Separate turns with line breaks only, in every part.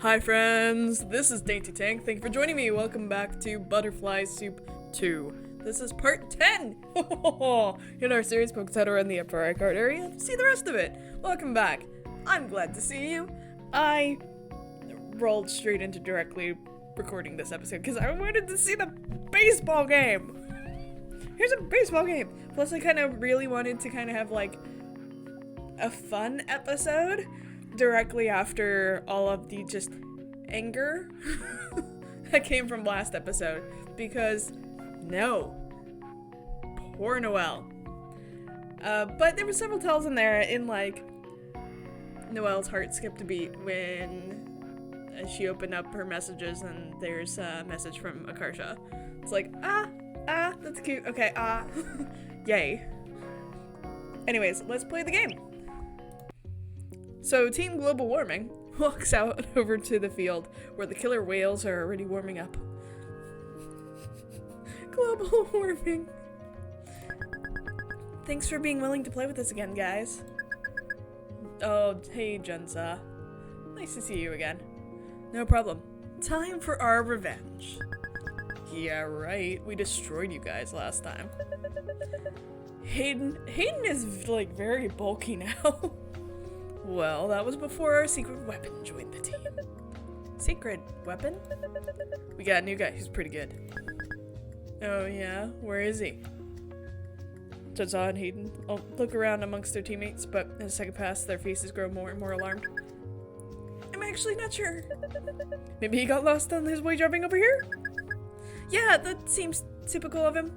Hi friends, this is Dainty Tank. Thank you for joining me. Welcome back to Butterfly Soup 2. This is part 10 in our series Poketaro and the Upper Icard area. See the rest of it. Welcome back. I'm glad to see you. I rolled straight into directly recording this episode because I wanted to see the baseball game. Here's a baseball game. Plus I kind of really wanted to kind of have like a fun episode directly after all of the just anger that came from last episode, because no, poor Noelle. But there were several tells in there in like Noelle's heart skipped a beat when she opened up her messages and there's a message from Akarsha. It's like, that's cute. Okay, yay. Anyways, let's play the game. So, Team Global Warming walks out over to the field where the killer whales are already warming up. Global warming. Thanks for being willing to play with us again, guys. Oh, hey, Junza. Nice to see you again. No problem. Time for our revenge. Yeah, right. We destroyed you guys last time. Hayden is, like, very bulky now. Well, that was before our secret weapon joined the team. Secret weapon? We got a new guy who's pretty good. Oh yeah? Where is he? Junza and Hayden look around amongst their teammates, but as a second pass, their faces grow more and more alarmed. I'm actually not sure. Maybe he got lost on his way driving over here? Yeah, that seems typical of him.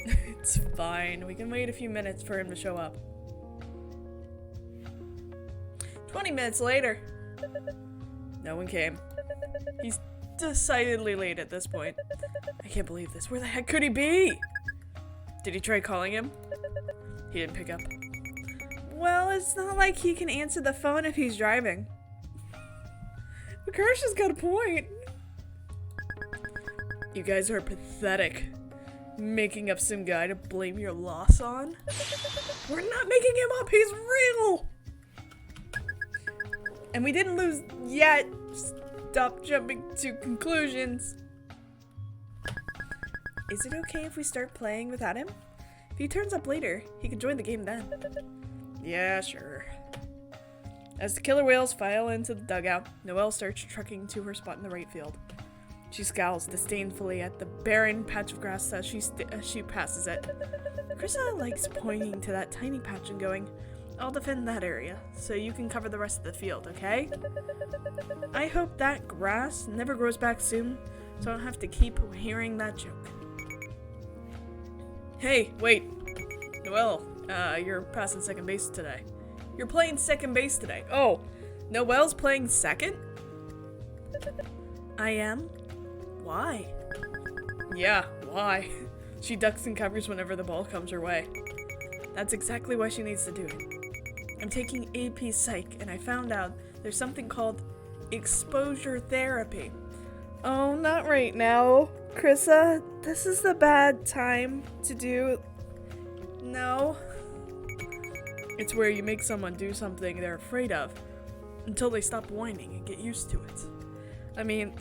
It's fine. We can wait a few minutes for him to show up. 20 minutes later. No one came. He's decidedly late at this point. I can't believe this. Where the heck could he be? Did he try calling him? He didn't pick up. Well, it's not like he can answer the phone if he's driving. Akarsha's got a point. You guys are pathetic. Making up some guy to blame your loss on? We're not making him up. He's real. And we didn't lose yet. Stop jumping to conclusions. Is it okay if we start playing without him? If he turns up later, he can join the game then. Yeah, sure. As the killer whales file into the dugout, Noelle starts trucking to her spot in the right field. She scowls disdainfully at the barren patch of grass as she passes it. Krista likes pointing to that tiny patch and going, I'll defend that area, so you can cover the rest of the field, okay? I hope that grass never grows back soon, so I don't have to keep hearing that joke. Hey, wait. Noelle, you're passing second base today. You're playing second base today. Oh, Noelle's playing second? I am? Why? Yeah, why? She ducks and covers whenever the ball comes her way. That's exactly why she needs to do it. I'm taking AP Psych, and I found out there's something called exposure therapy. Oh, not right now, Krissa. This is the bad time to do. No. It's where you make someone do something they're afraid of until they stop whining and get used to it. I mean,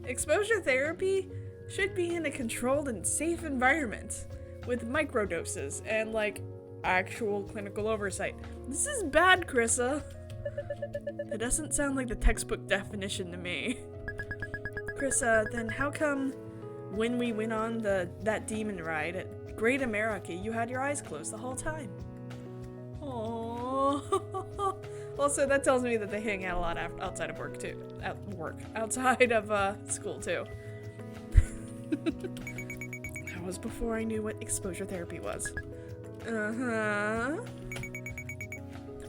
exposure therapy should be in a controlled and safe environment with microdoses and, like, actual clinical oversight. This is bad, Krissa. That doesn't sound like the textbook definition to me. Krissa, then how come when we went on that demon ride at Great America, you had your eyes closed the whole time? Aww. Also, that tells me that they hang out a lot outside of work, too. Outside of school, too. That was before I knew what exposure therapy was. Uh-huh.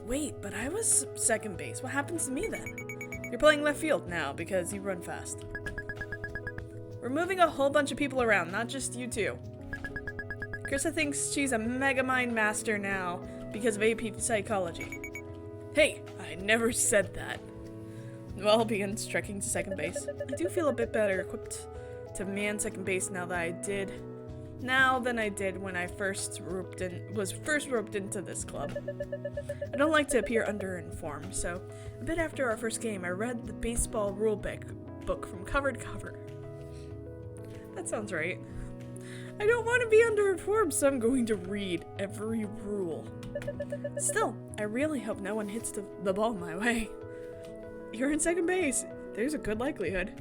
Wait, but I was second base. What happens to me then? You're playing left field now because you run fast. We're moving a whole bunch of people around, not just you two. Krissa thinks she's a mega mind master now because of AP Psychology. Hey, I never said that. Noelle begins trekking to second base. I do feel a bit better equipped to man second base now that I did now than I did when I was first roped into this club. I don't like to appear underinformed, so a bit after our first game, I read the baseball rule book from cover to cover. That sounds right. I don't want to be underinformed, so I'm going to read every rule. Still, I really hope no one hits the ball my way. You're in second base. There's a good likelihood.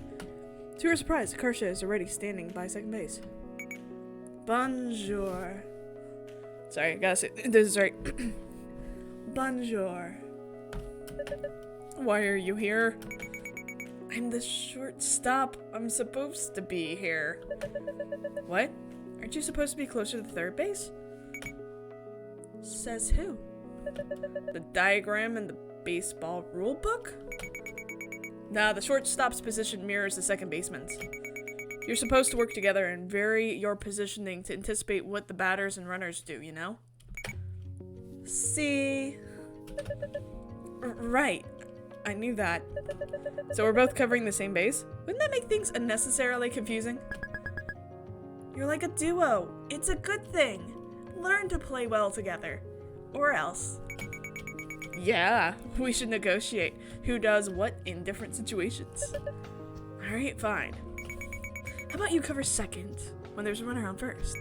To her surprise, Karsha is already standing by second base. Bonjour. Sorry, I gotta say this is right. Bonjour. Why are you here? I'm the shortstop. I'm supposed to be here. What? Aren't you supposed to be closer to third base? Says who? The diagram in the baseball rule book? Nah, the shortstop's position mirrors the second baseman's. You're supposed to work together and vary your positioning to anticipate what the batters and runners do, you know? See? Right. I knew that. So we're both covering the same base? Wouldn't that make things unnecessarily confusing? You're like a duo. It's a good thing. Learn to play well together. Or else. Yeah, we should negotiate who does what in different situations. Alright, fine. How about you cover second when there's a runner on first?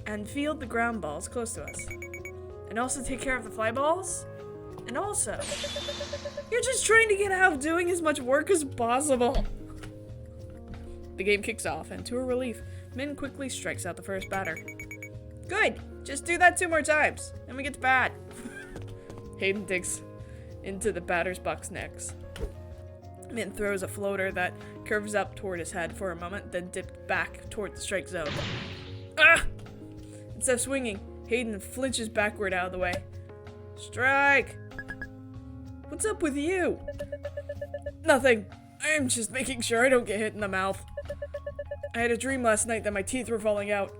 And field the ground balls close to us. And also take care of the fly balls? And also, you're just trying to get out of doing as much work as possible. The game kicks off, and to her relief, Min quickly strikes out the first batter. Good! Just do that 2 more times, and we get to bat. Hayden digs into the batter's box next. Min throws a floater that curves up toward his head for a moment, then dips back toward the strike zone. Ah! Instead of swinging, Hayden flinches backward out of the way. Strike! What's up with you? Nothing. I'm just making sure I don't get hit in the mouth. I had a dream last night that my teeth were falling out.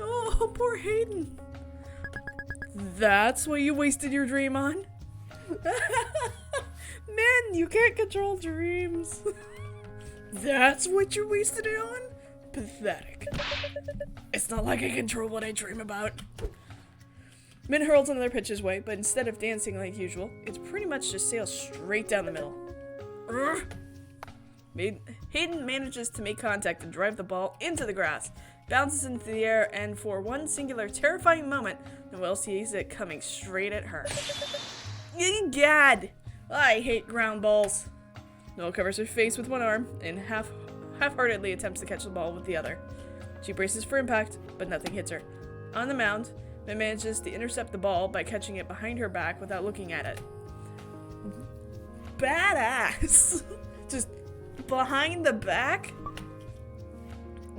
Oh, poor Hayden. That's what you wasted your dream on? Man, you can't control dreams. That's what you wasted it on? Pathetic. It's not like I control what I dream about. Min hurls another pitch his way, but instead of dancing like usual, it's pretty much just sails straight down the middle. Hayden manages to make contact and drive the ball into the grass, bounces into the air, and for one singular terrifying moment, Noelle sees it coming straight at her. Gad! I hate ground balls. Noelle covers her face with one arm and half-heartedly attempts to catch the ball with the other. She braces for impact, but nothing hits her. On the mound, Min manages to intercept the ball by catching it behind her back without looking at it. Badass! Just behind the back?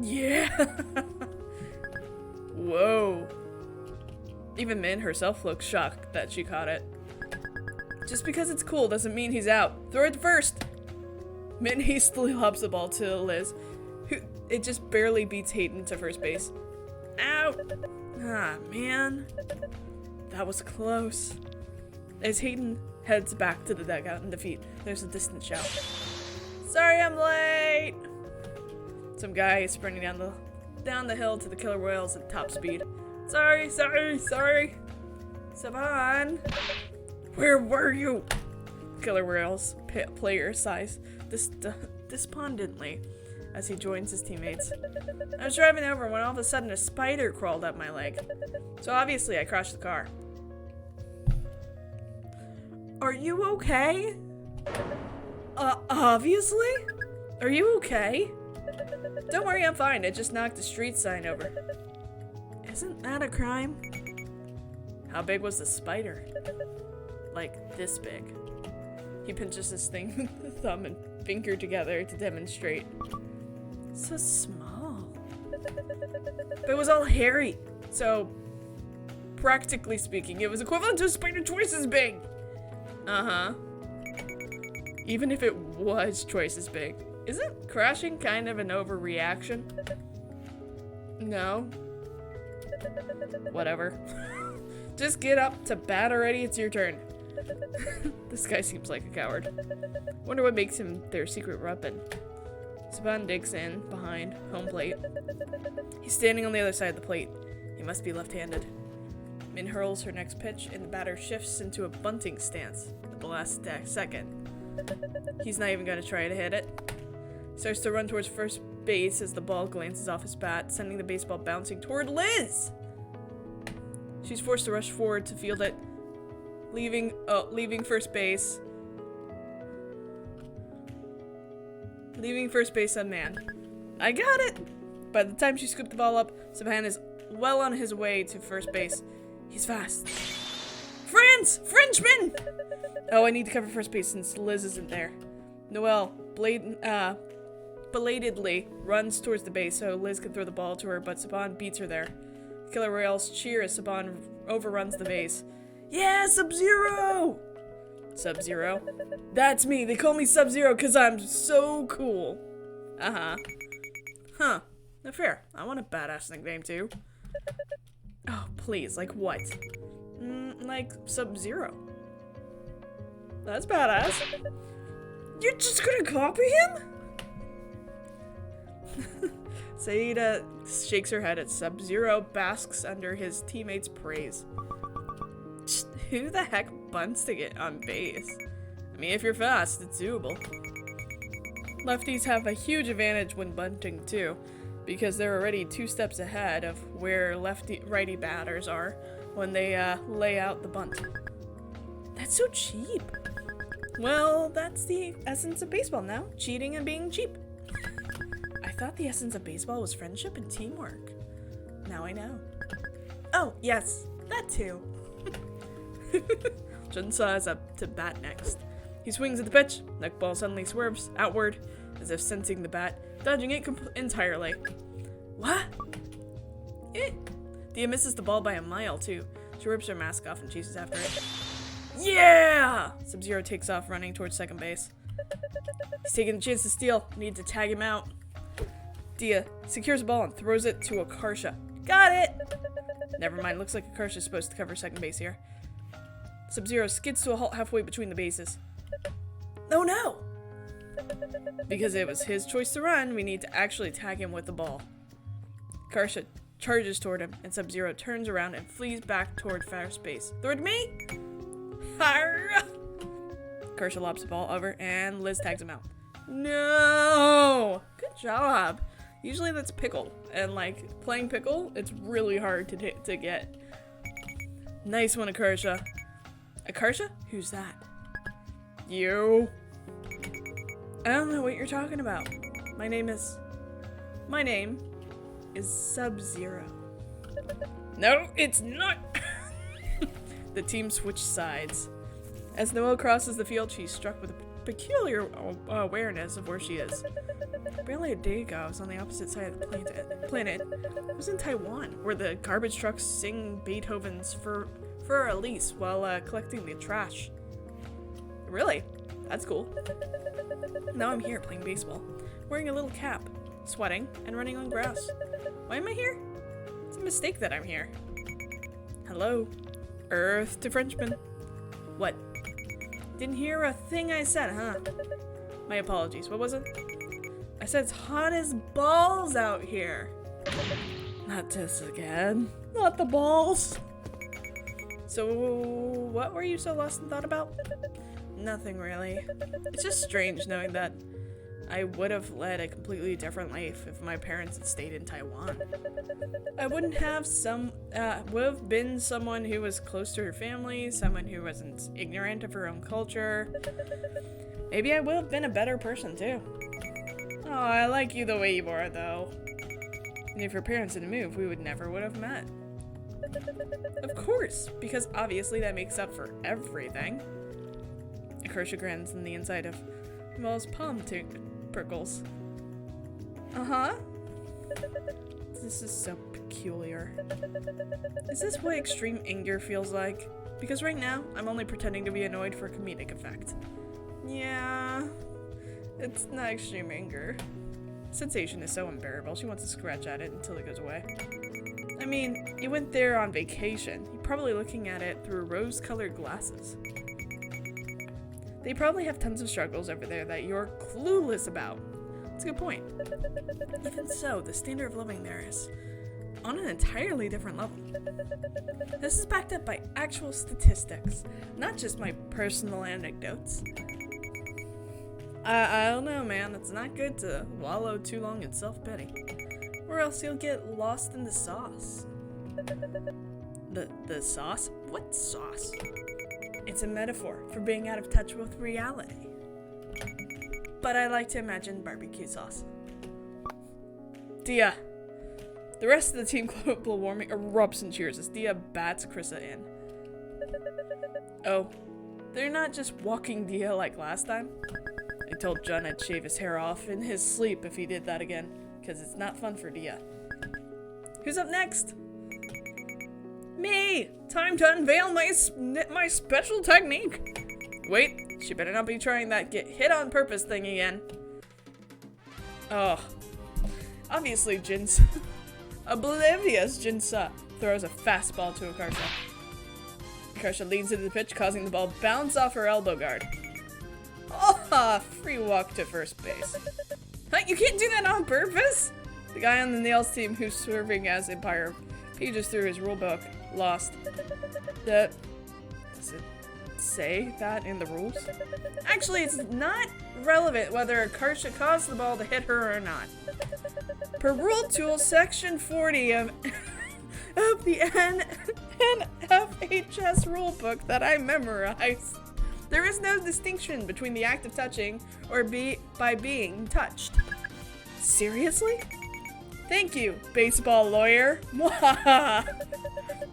Yeah! Whoa. Even Min herself looks shocked that she caught it. Just because it's cool doesn't mean he's out. Throw it first! Min hastily lobs the ball to Liz, who it just barely beats Hayden to first base. Ow! Ah, man. That was close. As Hayden heads back to the dugout in defeat, there's a distant shout. Sorry I'm late! Some guy is sprinting down the hill to the killer whales at top speed. Sorry! Saban! Where were you? Killer whales player sighs despondently as he joins his teammates. I was driving over when all of a sudden a spider crawled up my leg. So obviously I crashed the car. Are you okay? Obviously? Are you okay? Don't worry, I'm fine. I just knocked a street sign over. Isn't that a crime? How big was the spider? Like this big. He pinches his thumb and finger together to demonstrate. So small. But it was all hairy. So, practically speaking, it was equivalent to a spider twice as big. Uh-huh. Even if it was twice as big. Isn't crashing kind of an overreaction? No. Whatever. Just get up to bat already, it's your turn. This guy seems like a coward. Wonder what makes him their secret weapon. Saban digs in behind home plate. He's standing on the other side of the plate. He must be left-handed. Min hurls her next pitch, and the batter shifts into a bunting stance at the last second. He's not even going to try to hit it. Starts to run towards first base as the ball glances off his bat, sending the baseball bouncing toward Liz! She's forced to rush forward to field it, leaving first base. Leaving first base unmanned. I got it! By the time she scooped the ball up, Saban is well on his way to first base. He's fast. Frenchman! Oh, I need to cover first base since Liz isn't there. Noelle belatedly runs towards the base so Liz can throw the ball to her, but Saban beats her there. Killer Royals cheer as Saban overruns the base. Yeah, Sub-Zero! Sub-Zero? That's me. They call me Sub-Zero because I'm so cool. Uh-huh. Huh. Not fair. I want a badass nickname too. Oh, please. Like what? Like Sub-Zero. That's badass. You're just gonna copy him? Saida shakes her head at Sub-Zero, basks under his teammates' praise. Who the heck bunts to get on base? I mean, if you're fast, it's doable. Lefties have a huge advantage when bunting too, because they're already 2 steps ahead of where righty batters are when they lay out the bunt. That's so cheap. Well, that's the essence of baseball now, cheating and being cheap. I thought the essence of baseball was friendship and teamwork. Now I know. Oh, yes, that too. Junsa is up to bat next. He swings at the pitch. Neckball suddenly swerves outward, as if sensing the bat, dodging it entirely. What? Diya misses the ball by a mile, too. She rips her mask off and chases after it. Yeah! Sub-Zero takes off, running towards second base. He's taking a chance to steal. Need to tag him out. Diya secures the ball and throws it to Akarsha. Got it! Never mind, looks like Akarsha's supposed to cover second base here. Sub-Zero skids to a halt halfway between the bases. Oh no! Because it was his choice to run, we need to actually tag him with the ball. Akarsha charges toward him, and Sub-Zero turns around and flees back toward first base. Toward me? Akarsha lobs the ball over, and Liz tags him out. No! Good job. Usually that's pickle, and like playing pickle, it's really hard to get. Nice one, Akarsha. Akarsha? Who's that? You. I don't know what you're talking about. My name is Sub-Zero. No, it's not. The team switch sides. As Noelle crosses the field, she's struck with a peculiar awareness of where she is. Barely a day ago, I was on the opposite side of the planet. I was in Taiwan, where the garbage trucks sing Beethoven's For Elise while collecting the trash. Really? That's cool. Now I'm here playing baseball, wearing a little cap, sweating, and running on grass. Why am I here? It's a mistake that I'm here. Hello. Earth to Frenchman. What? Didn't hear a thing I said, huh? My apologies. What was it? I said it's hot as balls out here. Not this again. Not the balls. So, what were you so lost in thought about? Nothing really. It's just strange knowing that I would have led a completely different life if my parents had stayed in Taiwan. I wouldn't have would have been someone who was close to her family, someone who wasn't ignorant of her own culture. Maybe I would have been a better person too. Oh, I like you the way you are though. And if your parents didn't move, we would have met. Of course, because obviously that makes up for everything. Akarsha grins and the inside of Noelle's palm prickles. Uh-huh. This is so peculiar. Is this what extreme anger feels like? Because right now, I'm only pretending to be annoyed for comedic effect. Yeah, it's not extreme anger. Sensation is so unbearable, she wants to scratch at it until it goes away. I mean, you went there on vacation. You're probably looking at it through rose-colored glasses. They probably have tons of struggles over there that you're clueless about. That's a good point. Even so, the standard of living there is on an entirely different level. This is backed up by actual statistics, not just my personal anecdotes. I don't know, man. It's not good to wallow too long in self-pity, or else you'll get lost in the sauce. The sauce? What sauce? It's a metaphor for being out of touch with reality. But I like to imagine barbecue sauce. Diya. The rest of the team global warming erupts and cheers as Diya bats Krissa in. Oh, they're not just walking Diya like last time. I told John I'd shave his hair off in his sleep if he did that again, because it's not fun for Diya. Who's up next? Me! Time to unveil my special technique! Wait, she better not be trying that get hit on purpose thing again. Oh. Obviously, Jin's oblivious Jinsa throws a fastball to Akarsha. Akarsha leans into the pitch, causing the ball to bounce off her elbow guard. Oh, free walk to first base. Huh, you can't do that on purpose? The guy on the Nails team who's serving as umpire pages through his rulebook. Lost. Does it say that in the rules? Actually, it's not relevant whether Akarsha caused the ball to hit her or not. Per Rule Tool, Section 40 of the NFHS rulebook that I memorized, there is no distinction between the act of touching or by being touched. Seriously? Thank you, baseball lawyer.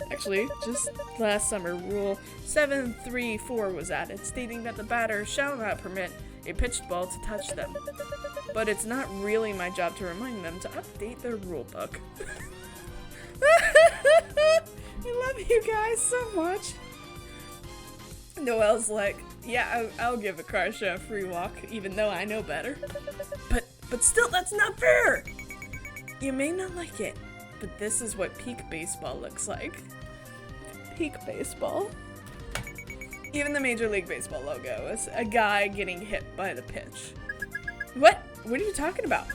Actually, just last summer, Rule 734 was added, stating that the batter shall not permit a pitched ball to touch them. But it's not really my job to remind them to update their rulebook. I love you guys so much. Noelle's like, yeah, I'll give Akarsha a free walk, even though I know better. But still, that's not fair! You may not like it, but this is what peak baseball looks like. Peak baseball? Even the Major League Baseball logo is a guy getting hit by the pitch. What? What are you talking about?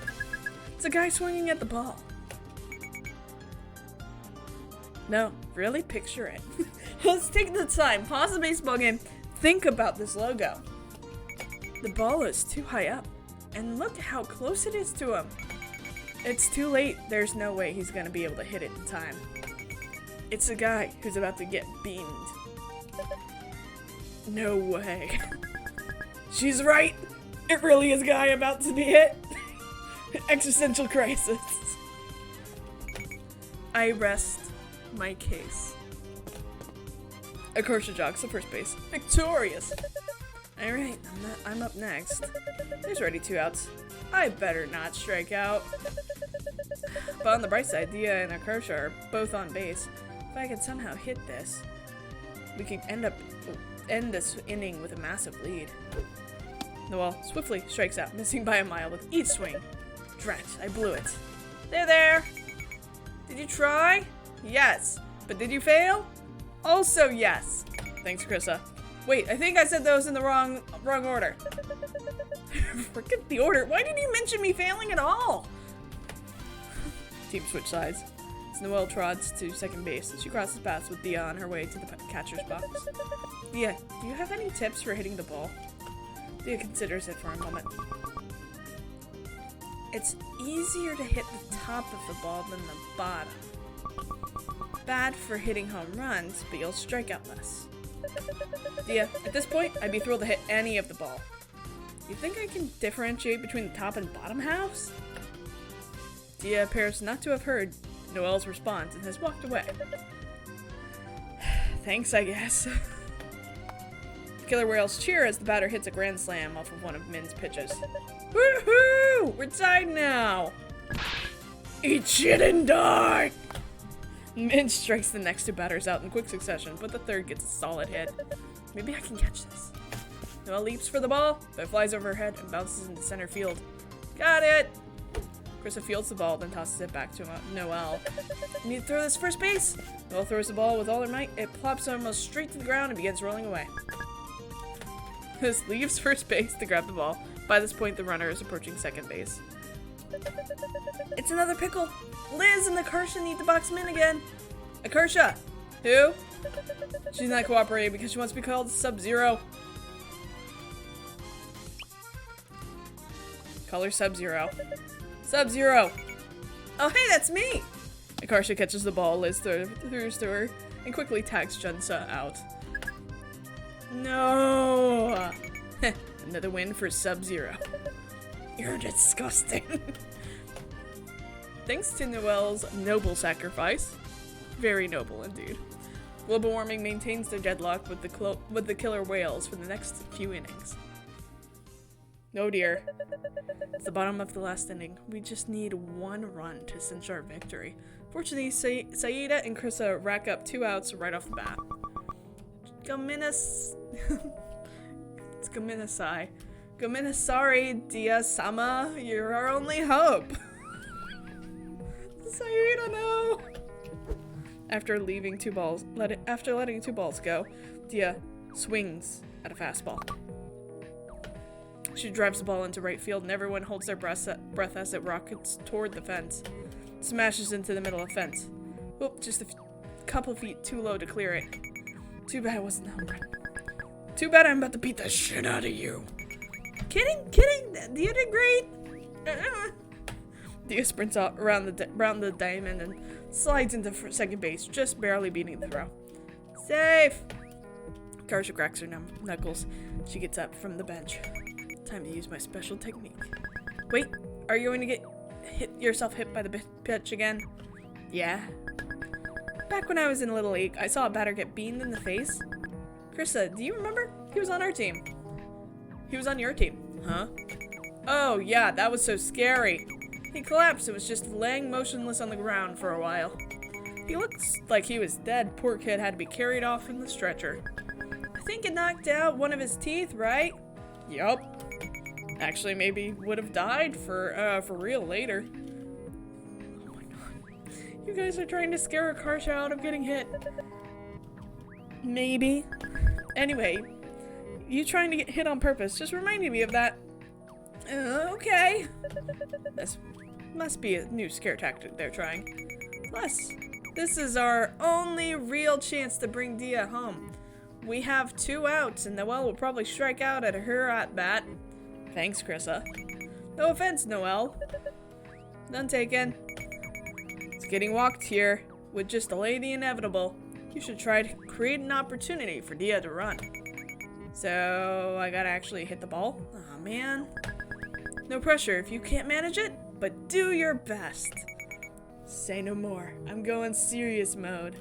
It's a guy swinging at the ball. No, really picture it. Let's take the time, pause the baseball game, think about this logo. The ball is too high up, and look how close it is to him. It's too late, there's no way he's gonna be able to hit it in time. It's a guy who's about to get beamed. No way. She's right! It really is a guy about to be hit. Existential crisis. I rest my case. Akarsha jogs to first base. Victorious! Alright, I'm up next. There's already 2 outs. I better not strike out. But on the bright side, Diya and Akarsha are both on base. If I can somehow hit this, we can end this inning with a massive lead. Noelle swiftly strikes out, missing by a mile with each swing. Drat, I blew it. There! Did you try? Yes. But did you fail? Also yes. Thanks, Krissa. Wait, I think I said those in the wrong order. Forget the order. Why didn't you mention me failing at all? Team switch sides. As Noelle trots to second base, she crosses paths with Diya on her way to the catcher's box. Diya, do you have any tips for hitting the ball? Diya considers it for a moment. It's easier to hit the top of the ball than the bottom. Bad for hitting home runs, but you'll strike out less. Diya, at this point, I'd be thrilled to hit any of the ball. You think I can differentiate between the top and bottom halves? Diya appears not to have heard Noelle's response and has walked away. Thanks, I guess. Killer whales cheer as the batter hits a grand slam off of one of Min's pitches. Woohoo! We're tied now! Eat shit and die! Min strikes the next 2 batters out in quick succession, but the third gets a solid hit. Maybe I can catch this. Noelle leaps for the ball, but it flies over her head and bounces into center field. Got it! Krissa fields the ball, then tosses it back to Noelle. You need to throw this first base! Noelle throws the ball with all her might. It plops almost straight to the ground and begins rolling away. Liz leaves first base to grab the ball. By this point, the runner is approaching second base. It's another pickle! Liz and Akarsha need to box him in again! Akarsha! Who? She's not cooperating because she wants to be called Sub-Zero. Call her Sub-Zero. Sub-Zero! Oh hey, that's me! Akarsha catches the ball, Liz throws to her, and quickly tags Junsa out. No! Another win for Sub-Zero. You're disgusting. Thanks to Noelle's noble sacrifice. Very noble indeed. Global warming maintains their deadlock with the killer whales for the next few innings. Oh dear. It's the bottom of the last inning. We just need one run to cinch our victory. Fortunately, Saida and Krissa rack up 2 outs right off the bat. It's Gominasai. Gominasari, Diya-sama. You're our only hope. Saida, no! After letting 2 balls go, Diya swings at a fastball. She drives the ball into right field and everyone holds their breath as it rockets toward the fence. Smashes into the middle of the fence. Oop, just a couple feet too low to clear it. Too bad it wasn't home run. Too bad I'm about to beat the shit out of you. Kidding? Diya did great. Diya sprints out around the diamond and slides into second base, just barely beating the throw. Safe! Akarsha cracks her knuckles. She gets up from the bench. Time to use my special technique. Wait, are you going to get yourself hit by the pitch again? Yeah. Back when I was in Little League, I saw a batter get beamed in the face. Krissa, do you remember? He was on our team. He was on your team. Huh? Oh yeah, that was so scary. He collapsed and was just laying motionless on the ground for a while. He looks like he was dead. Poor kid had to be carried off in the stretcher. I think it knocked out one of his teeth, right? Yup. Actually, maybe would have died for real later. Oh my god. You guys are trying to scare Akarsha out of getting hit. Maybe. Anyway, you trying to get hit on purpose just reminded me of that. Okay. This must be a new scare tactic they're trying. Plus, this is our only real chance to bring Diya home. We have 2 outs and Noelle will probably strike out at her at-bat. Thanks, Krissa. No offense, Noelle. None taken. It's getting walked here. Would just delay the inevitable. You should try to create an opportunity for Diya to run. So, I gotta actually hit the ball? Aw, man. No pressure if you can't manage it, but do your best. Say no more. I'm going serious mode.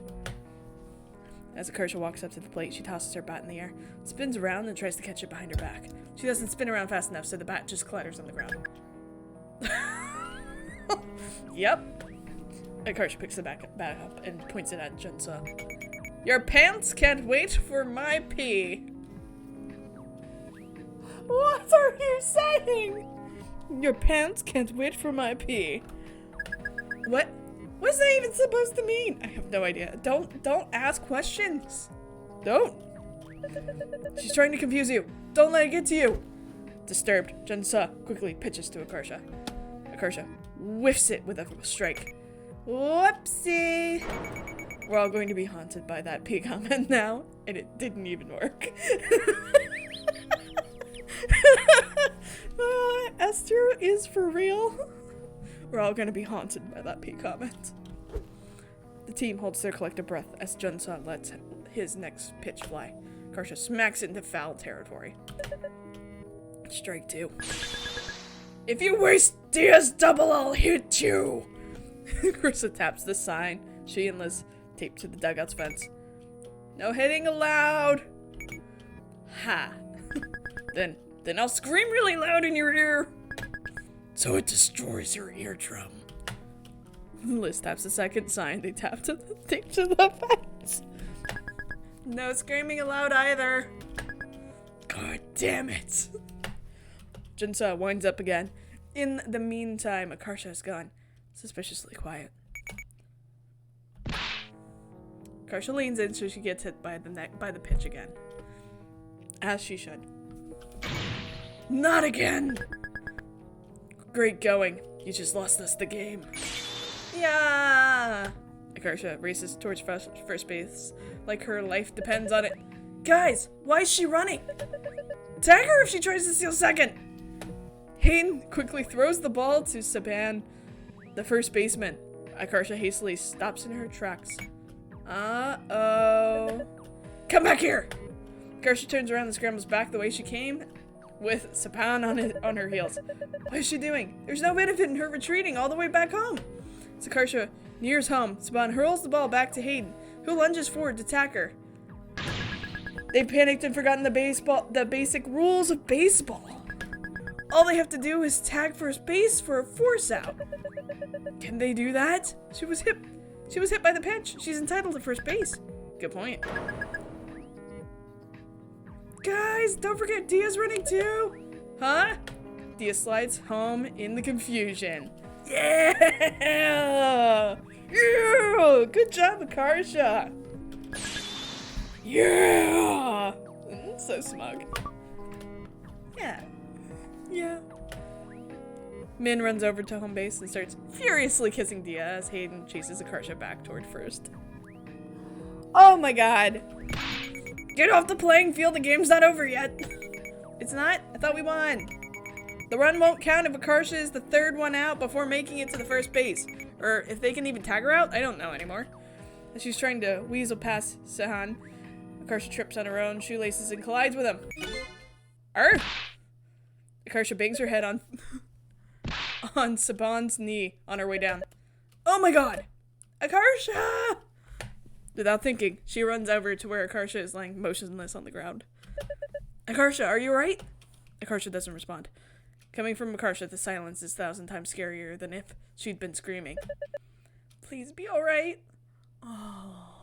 As Akarsha walks up to the plate, she tosses her bat in the air, spins around, and tries to catch it behind her back. She doesn't spin around fast enough, so the bat just clatters on the ground. Yep. Akarsha picks the bat up and points it at Junsa. Your pants can't wait for my pee. What are you saying? Your pants can't wait for my pee. What? What's that even supposed to mean? I have no idea. Don't ask questions. Don't. She's trying to confuse you. Don't let it get to you. Disturbed, Junsa quickly pitches to Akarsha. Akarsha whiffs it with a strike. Whoopsie. We're all going to be haunted by that pee comment now, and it didn't even work. Esther is for real. We're all gonna be haunted by that pee comment. The team holds their collective breath as Junsa lets his next pitch fly. Akarsha smacks it into foul territory. Strike 2. If you waste Diya's double, I'll hit you! Krissa taps the sign she and Liz tape to the dugout's fence. No hitting allowed! Ha! Then I'll scream really loud in your ear! So it destroys your eardrum. Liz taps the second sign they tape to the fence. No screaming aloud either. God damn it. Junsa winds up again. In the meantime, Akarsha is gone. Suspiciously quiet. Akarsha leans in so she gets hit by the pitch again. As she should. Not again! Great going. You just lost us the game. Yeah! Akarsha races towards first base like her life depends on it. Guys, why is she running? Tag her if she tries to steal second! Hayden quickly throws the ball to Saban, the first baseman. Akarsha hastily stops in her tracks. Uh-oh. Come back here! Akarsha turns around and scrambles back the way she came, with Saban on her heels. What is she doing? There's no benefit in her retreating all the way back home. As Akarsha nears home, Saban hurls the ball back to Hayden, who lunges forward to attack her. They panicked and forgotten the basic rules of baseball. All they have to do is tag first base for a force out. Can they do that? She was hit by the pitch. She's entitled to first base. Good point. Guys, don't forget Diya's running too. Huh? Diya slides home in the confusion. Yeah! Yeah! Good job, Akarsha. Yeah! So smug. Yeah. Yeah. Min runs over to home base and starts furiously kissing Diya as Hayden chases Akarsha back toward first. Oh my god. Get off the playing field, the game's not over yet. It's not? I thought we won. The run won't count if Akarsha is the third one out before making it to the first base. Or if they can even tag her out, I don't know anymore. As she's trying to weasel past Sahan, Akarsha trips on her own shoelaces and collides with him. Arr! Akarsha bangs her head on Saban's knee on her way down. Oh my god! Akarsha! Without thinking, she runs over to where Akarsha is lying motionless on the ground. Akarsha, are you right? Akarsha doesn't respond. Coming from Akarsha, the silence is 1,000 times scarier than if she'd been screaming. Please be alright. Oh.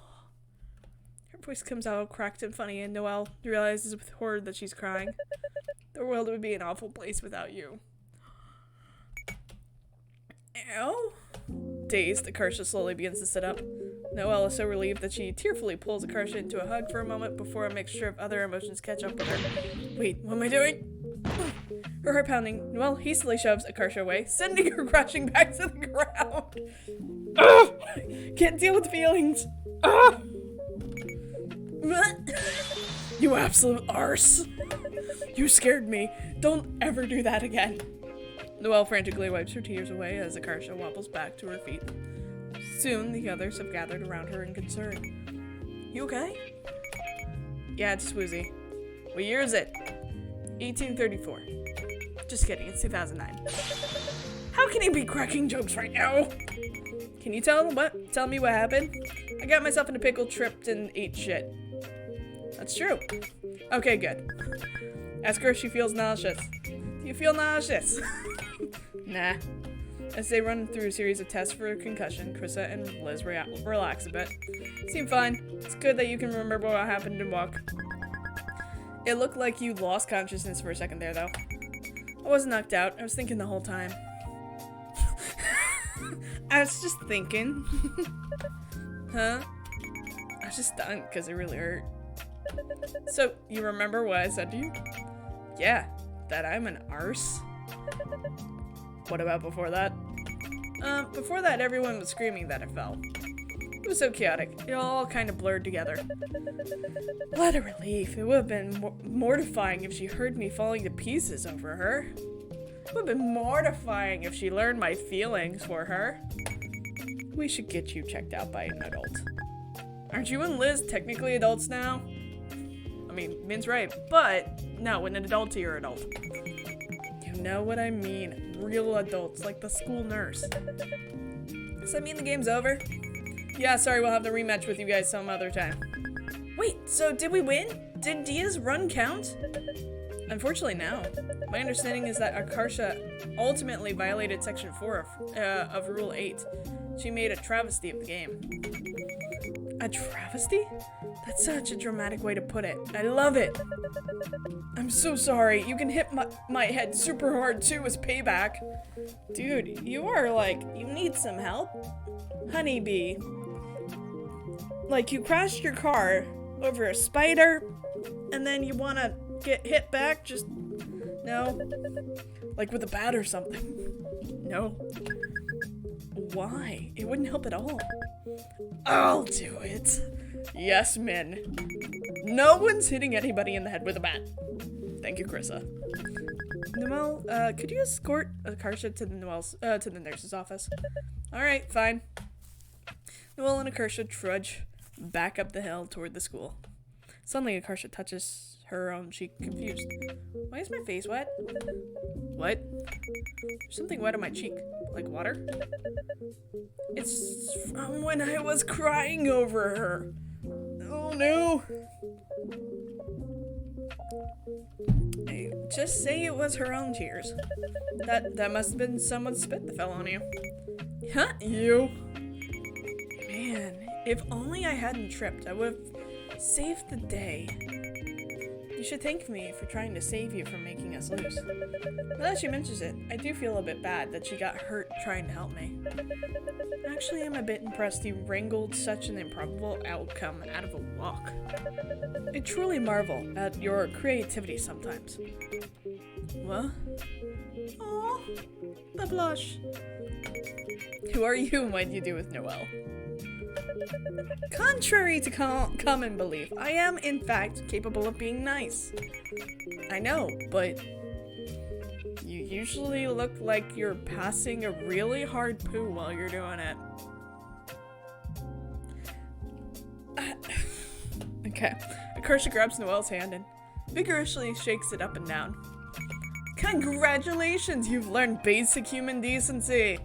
Her voice comes out cracked and funny, and Noelle realizes with horror that she's crying. The world would be an awful place without you. Ow? Dazed, Akarsha slowly begins to sit up. Noelle is so relieved that she tearfully pulls Akarsha into a hug for a moment before a mixture of other emotions catch up with her. Wait, what am I doing? Her heart pounding, Noelle hastily shoves Akarsha away, sending her crashing back to the ground. Ugh! Can't deal with feelings. Ugh! You absolute arse. You scared me. Don't ever do that again. Noelle frantically wipes her tears away as Akarsha wobbles back to her feet. Soon, the others have gathered around her in concern. You okay? Yeah, it's Swoozy. What year is it? 1834. Just kidding, it's 2009. How can he be cracking jokes right now? Can you tell me what happened? I got myself in a pickle, tripped, and ate shit. That's true. Okay, good. Ask her if she feels nauseous. Do you feel nauseous? Nah. As they run through a series of tests for a concussion, Krissa and Liz relax a bit. Seem fine. It's good that you can remember what happened and walk. It looked like you lost consciousness for a second there, though. I wasn't knocked out. I was thinking the whole time. I was just thinking. Huh? I was just stunned because it really hurt. So, you remember what I said to you? Yeah, that I'm an arse. What about before that? Before that, everyone was screaming that I fell. It was so chaotic. It all kind of blurred together. What a relief. It would have been mortifying if she heard me falling to pieces over her. It would have been mortifying if she learned my feelings for her. We should get you checked out by an adult. Aren't you and Liz technically adults now? I mean, Min's right, but no, an adult to your adult. You know what I mean. Real adults, like the school nurse. Does that mean the game's over? Yeah, sorry, we'll have the rematch with you guys some other time. Wait, so did we win? Did Diya's run count? Unfortunately, no. My understanding is that Akarsha ultimately violated Section 4 of Rule 8. She made a travesty of the game. A travesty? That's such a dramatic way to put it. I love it. I'm so sorry. You can hit my head super hard too as payback. Dude, you are like, you need some help? Honeybee. Like you crashed your car over a spider and then you want to get hit back just No. Like with a bat or something. No. Why? It wouldn't help at all. I'll do it. Yes, Min. No one's hitting anybody in the head with a bat. Thank you, Krissa. Noelle, could you escort Akarsha to the nurse's office? Alright, fine. Noelle and Akarsha trudge back up the hill toward the school. Suddenly, Akarsha touches her own cheek, confused. Why is my face wet? What? There's something wet on my cheek. Like water? It's from when I was crying over her. Oh no! Hey, just say it was her own tears. That must have been someone's spit that fell on you. Huh? You? Man, if only I hadn't tripped, I would have saved the day. You should thank me for trying to save you from making us lose. Now that she mentions it, I do feel a bit bad that she got hurt trying to help me. Actually, I'm a bit impressed you wrangled such an improbable outcome out of a walk. I truly marvel at your creativity sometimes. What? Aww, the blush. Who are you and what do you do with Noelle? Contrary to common belief, I am, in fact, capable of being nice. I know, but you usually look like you're passing a really hard poo while you're doing it. Okay. Akarsha grabs Noelle's hand and vigorously shakes it up and down. Congratulations! You've learned basic human decency!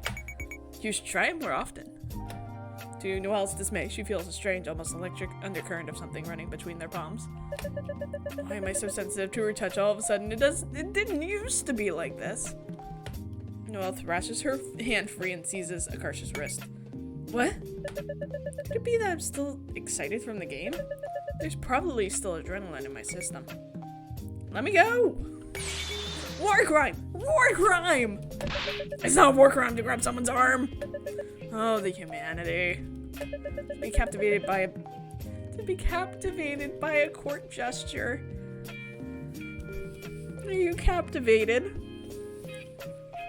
You should try it more often. To Noelle's dismay, she feels a strange, almost electric undercurrent of something running between their palms. Why am I so sensitive to her touch all of a sudden? It didn't used to be like this. Noelle thrashes her hand free and seizes Akarsha's wrist. What? Could it be that I'm still excited from the game? There's probably still adrenaline in my system. Let me go! War crime! War crime! It's not a war crime to grab someone's arm! Oh, the humanity. To be captivated by a court gesture. Are you captivated?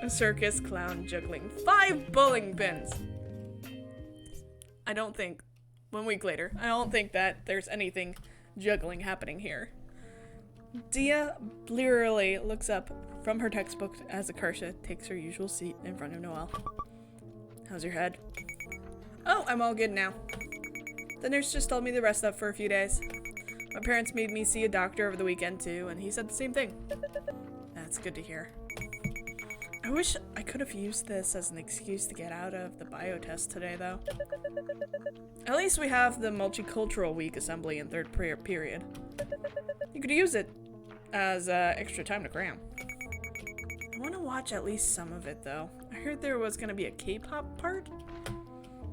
A circus clown juggling 5 bowling pins. I don't think, 1 week later, I don't think that there's anything juggling happening here. Diya blearily looks up from her textbook as Akarsha takes her usual seat in front of Noelle. How's your head? Oh, I'm all good now. The nurse just told me to rest up for a few days. My parents made me see a doctor over the weekend too, and he said the same thing. That's good to hear. I wish I could have used this as an excuse to get out of the bio test today, though. At least we have the Multicultural Week assembly in 3rd period. You could use it as extra time to cram. I want to watch at least some of it, though. I heard there was going to be a K-pop part.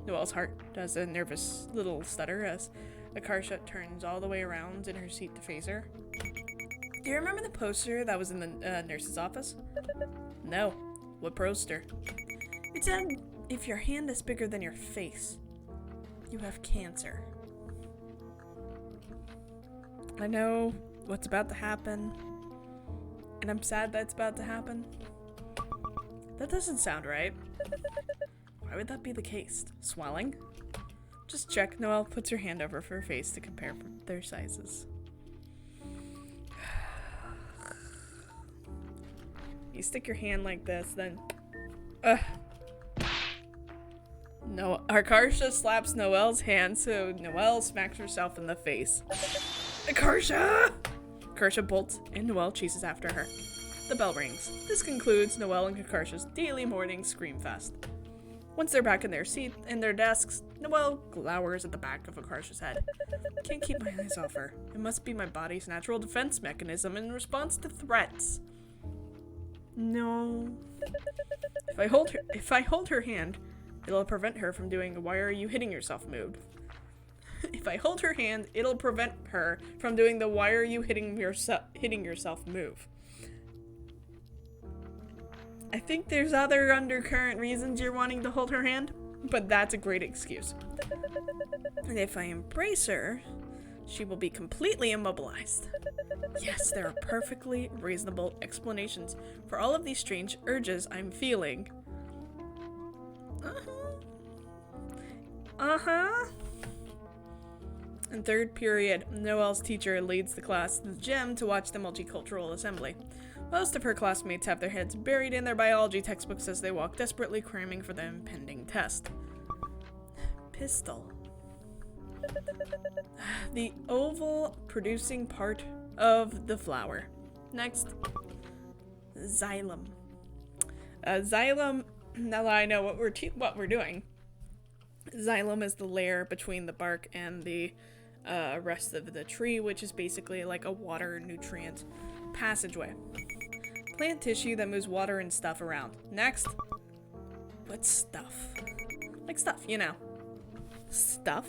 Noelle's heart does a nervous little stutter as Akarsha turns all the way around in her seat to face her. Do you remember the poster that was in the nurse's office? No. What poster? It said, if your hand is bigger than your face, you have cancer. I know what's about to happen, and I'm sad that's about to happen. That doesn't sound right. Why would that be the case? Swelling? Just check. Noelle puts her hand over her face to compare their sizes. You stick your hand like this, then... No, Akarsha slaps Noelle's hand, so Noelle smacks herself in the face. Akarsha! Akarsha bolts, and Noelle chases after her. The bell rings. This concludes Noelle and Akarsha's daily morning scream fest. Once they're back in their seat and their desks, Noelle glowers at the back of Akarsha's head. Can't keep my eyes off her. It must be my body's natural defense mechanism in response to threats. No. If I hold her hand, it'll prevent her from doing the "why are you hitting yourself" move. If I hold her hand, it'll prevent her from doing the "why are you hitting yourself" move. I think there's other undercurrent reasons you're wanting to hold her hand, but that's a great excuse. And if I embrace her, she will be completely immobilized. Yes, there are perfectly reasonable explanations for all of these strange urges I'm feeling. In third period, Noelle's teacher leads the class to the gym to watch the multicultural assembly. Most of her classmates have their heads buried in their biology textbooks as they walk desperately cramming for the impending test. Pistil. The oval producing part of the flower. Next. Xylem. Xylem, now that I know what we're doing. Xylem is the layer between the bark and the rest of the tree, which is basically like a water nutrient passageway. Plant tissue that moves water and stuff around. Next. What's stuff? Like stuff, you know. Stuff?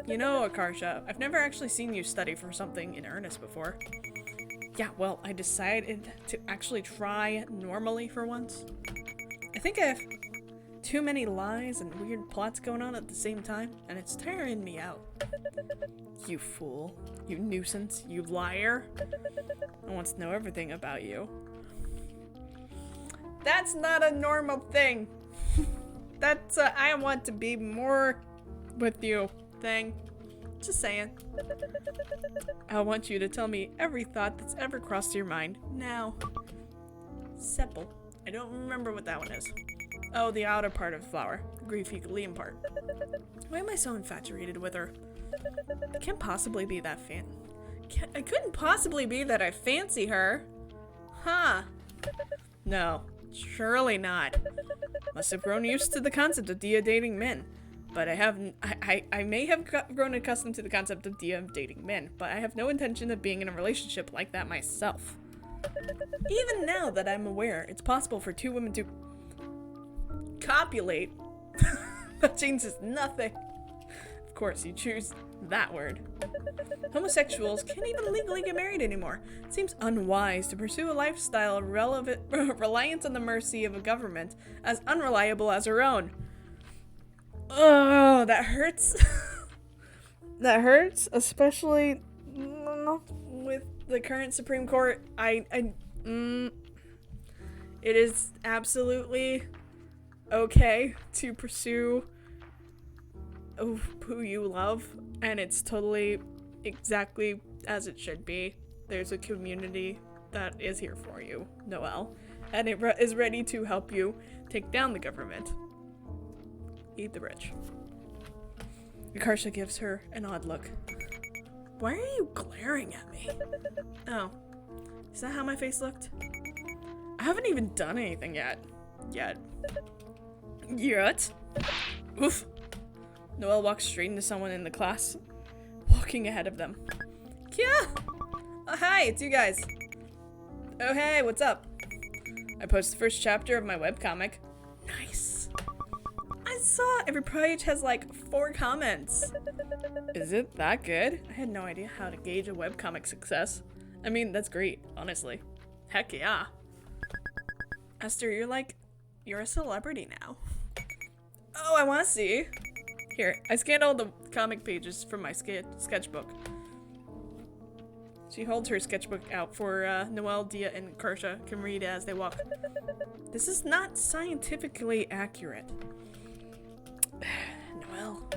You know, Akarsha, I've never actually seen you study for something in earnest before. Yeah, well, I decided to actually try normally for once. I think I have too many lies and weird plots going on at the same time, and it's tiring me out. You fool. You nuisance. You liar. I want to know everything about you. That's not a normal thing. That's a I want to be more with you thing. Just saying. I want you to tell me every thought that's ever crossed your mind. Now. Sepal. I don't remember what that one is. Oh, the outer part of the flower. The Greek-Liam part. Why am I so infatuated with her? It can't possibly be that it couldn't possibly be that I fancy her. Huh. No. Surely not. Must have grown used to the concept of Diya dating Min. But I may have grown accustomed to the concept of Diya dating Min, but I have no intention of being in a relationship like that myself. Even now that I'm aware it's possible for two women to copulate, that changes nothing. Of course, you choose that word. Homosexuals can't even legally get married anymore. It seems unwise to pursue a lifestyle reliant on the mercy of a government as unreliable as our own. Oh, that hurts. That hurts, especially with the current Supreme Court. It is absolutely okay to pursue who you love, and it's totally exactly as it should be. There's a community that is here for you, Noelle, and it is ready to help you take down the government. Eat the rich. Akarsha gives her an odd look. Why are you glaring at me? Oh, is that how my face looked? I haven't even done anything yet. Oof. Noelle walks straight into someone in the class, walking ahead of them. Kia! Oh, hi, it's you guys. Oh, hey, what's up? I posted the first chapter of my webcomic. Nice. I saw every page has like 4 comments. Is it that good? I had no idea how to gauge a webcomic success. I mean, that's great, honestly. Heck yeah. Esther, you're a celebrity now. Oh, I want to see. Here, I scanned all the comic pages from my sketchbook. She holds her sketchbook out for Noelle, Diya, and Akarsha can read as they walk. This is not scientifically accurate. Noelle.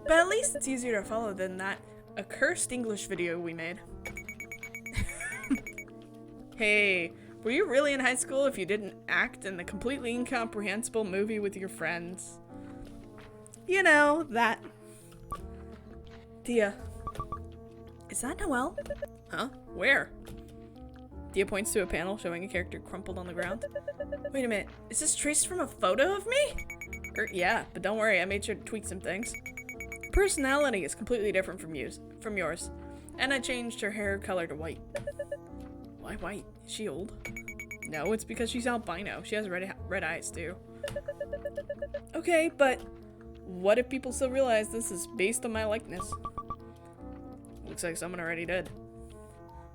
But at least it's easier to follow than that accursed English video we made. Hey, were you really in high school if you didn't act in the completely incomprehensible movie with your friends? You know, that. Diya. Is that Noelle? Huh? Where? Diya points to a panel showing a character crumpled on the ground. Wait a minute, is this traced from a photo of me? Yeah, but don't worry, I made sure to tweak some things. Her personality is completely different from yours. And I changed her hair color to white. Why white? Is she old? No, it's because she's albino. She has red eyes too. Okay, but what if people still realize this is based on my likeness? Looks like someone already did.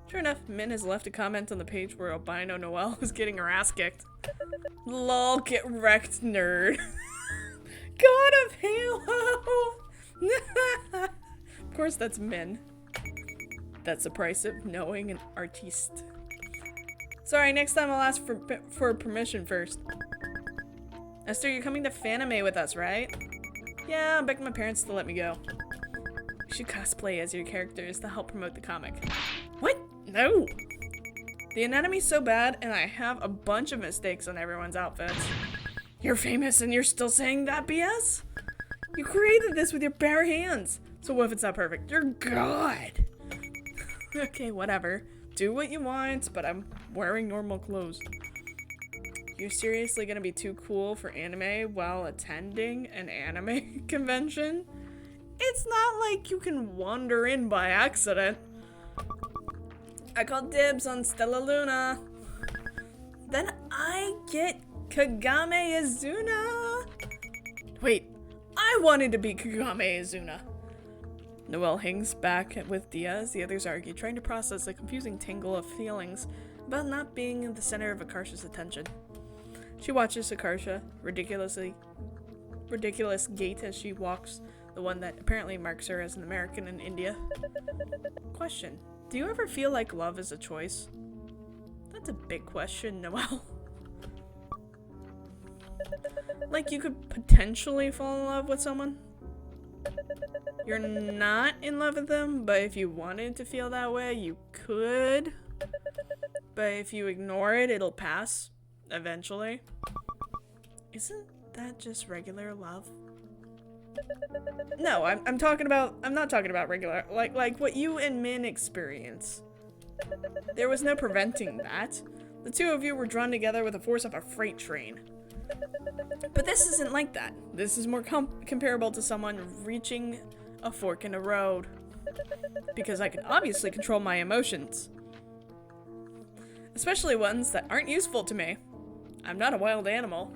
Sure enough, Min has left a comment on the page where albino Noelle is getting her ass kicked. Lol, get wrecked, nerd. God of Halo! Of course that's Min. That's the price of knowing an artiste. Sorry, next time I'll ask for permission first. Esther, you're coming to Fanime with us, right? Yeah, I'm begging my parents to let me go. You should cosplay as your characters to help promote the comic. What? No! The anatomy's so bad, and I have a bunch of mistakes on everyone's outfits. You're famous and you're still saying that BS? You created this with your bare hands. So what if it's not perfect? You're God! Okay, whatever. Do what you want, but I'm wearing normal clothes. You're seriously gonna be too cool for anime while attending an anime convention? It's not like you can wander in by accident. I called dibs on Stella Luna. Then I get Kagame Izuna. Wait, I wanted to be Kagame Izuna. Noelle hangs back with Diya as the others argue, trying to process a confusing tangle of feelings about not being in the center of Akarsha's attention. She watches Akarsha, ridiculous gait as she walks, the one that apparently marks her as an American in India. Question. Do you ever feel like love is a choice? That's a big question, Noelle. Like you could potentially fall in love with someone? You're not in love with them, but if you wanted to feel that way, you could. But if you ignore it, it'll pass eventually. Isn't that just regular love? No, I'm not talking about regular, like what you and Min experience. There was no preventing that. The two of you were drawn together with the force of a freight train. But this isn't like that. This is more comparable to someone reaching a fork in a road. Because I can obviously control my emotions. Especially ones that aren't useful to me. I'm not a wild animal.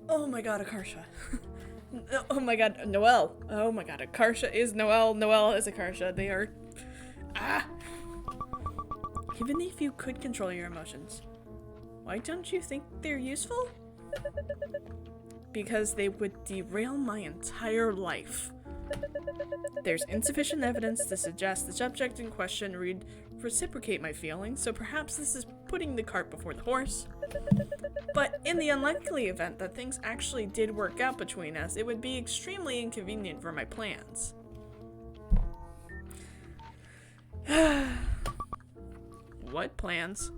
Oh my god, Akarsha. Oh my god, Noelle. Oh my god, Akarsha is Noelle. Noelle is Akarsha. They are... Ah! Even if you could control your emotions, why don't you think they're useful? Because they would derail my entire life. There's insufficient evidence to suggest the subject in question would reciprocate my feelings, so perhaps this is putting the cart before the horse. But in the unlikely event that things actually did work out between us, it would be extremely inconvenient for my plans. What plans?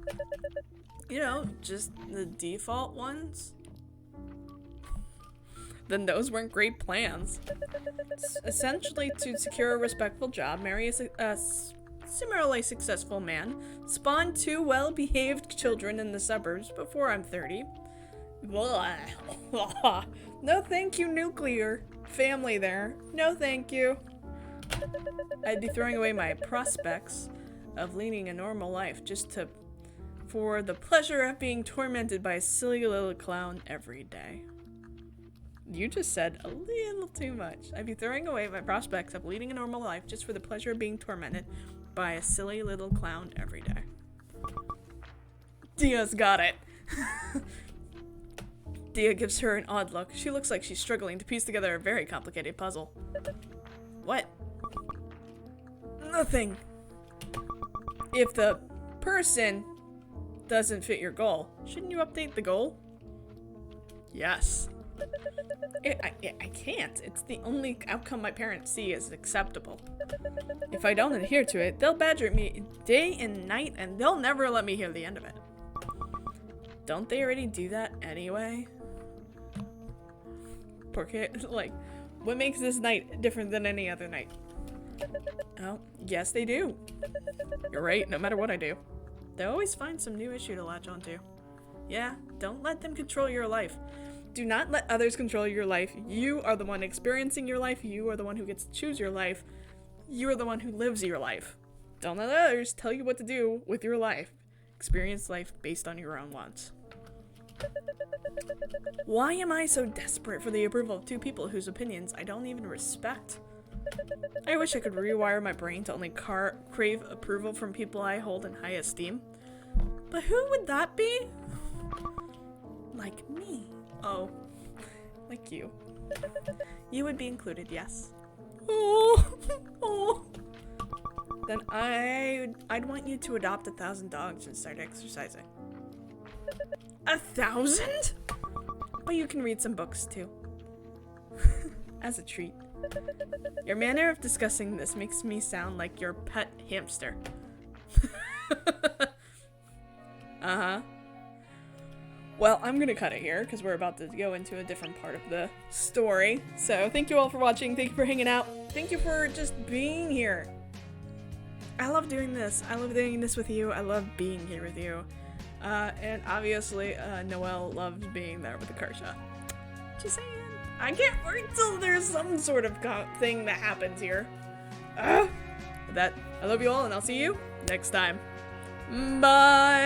You know, just the default ones? Then those weren't great plans. Essentially, to secure a respectful job, marry a similarly successful man, spawn 2 well-behaved children in the suburbs before I'm 30. No thank you, nuclear family there. No thank you. I'd be throwing away my prospects of leading a normal life just for the pleasure of being tormented by a silly little clown every day. You just said a little too much. I'd be throwing away my prospects of leading a normal life just for the pleasure of being tormented by a silly little clown every day. Diya's got it. Diya gives her an odd look. She looks like she's struggling to piece together a very complicated puzzle. What? Nothing. If the person doesn't fit your goal, shouldn't you update the goal? Yes. I can't. It's the only outcome my parents see as acceptable. If I don't adhere to it, they'll badger me day and night, and they'll never let me hear the end of it. Don't they already do that anyway? Porque, like, what makes this night different than any other night? Oh, yes they do. You're right, no matter what I do. They always find some new issue to latch onto. Yeah, don't let them control your life. Do not let others control your life. You are the one experiencing your life. You are the one who gets to choose your life. You are the one who lives your life. Don't let others tell you what to do with your life. Experience life based on your own wants. Why am I so desperate for the approval of 2 people whose opinions I don't even respect? I wish I could rewire my brain to only crave approval from people I hold in high esteem. But who would that be? Like me. Oh, like you. You would be included, yes. Oh, oh. Then I'd want you to adopt 1,000 dogs and start exercising. 1,000? But you can read some books too. As a treat. Your manner of discussing this makes me sound like your pet hamster. Uh-huh. Well, I'm gonna cut it here because we're about to go into a different part of the story. So thank you all for watching. Thank you for hanging out. Thank you for just being here. I love doing this. I love doing this with you. I love being here with you. And obviously, Noelle loves being there with the Kershaw. Just saying. I can't wait till there's some sort of thing that happens here. With that, I love you all, and I'll see you next time. Bye!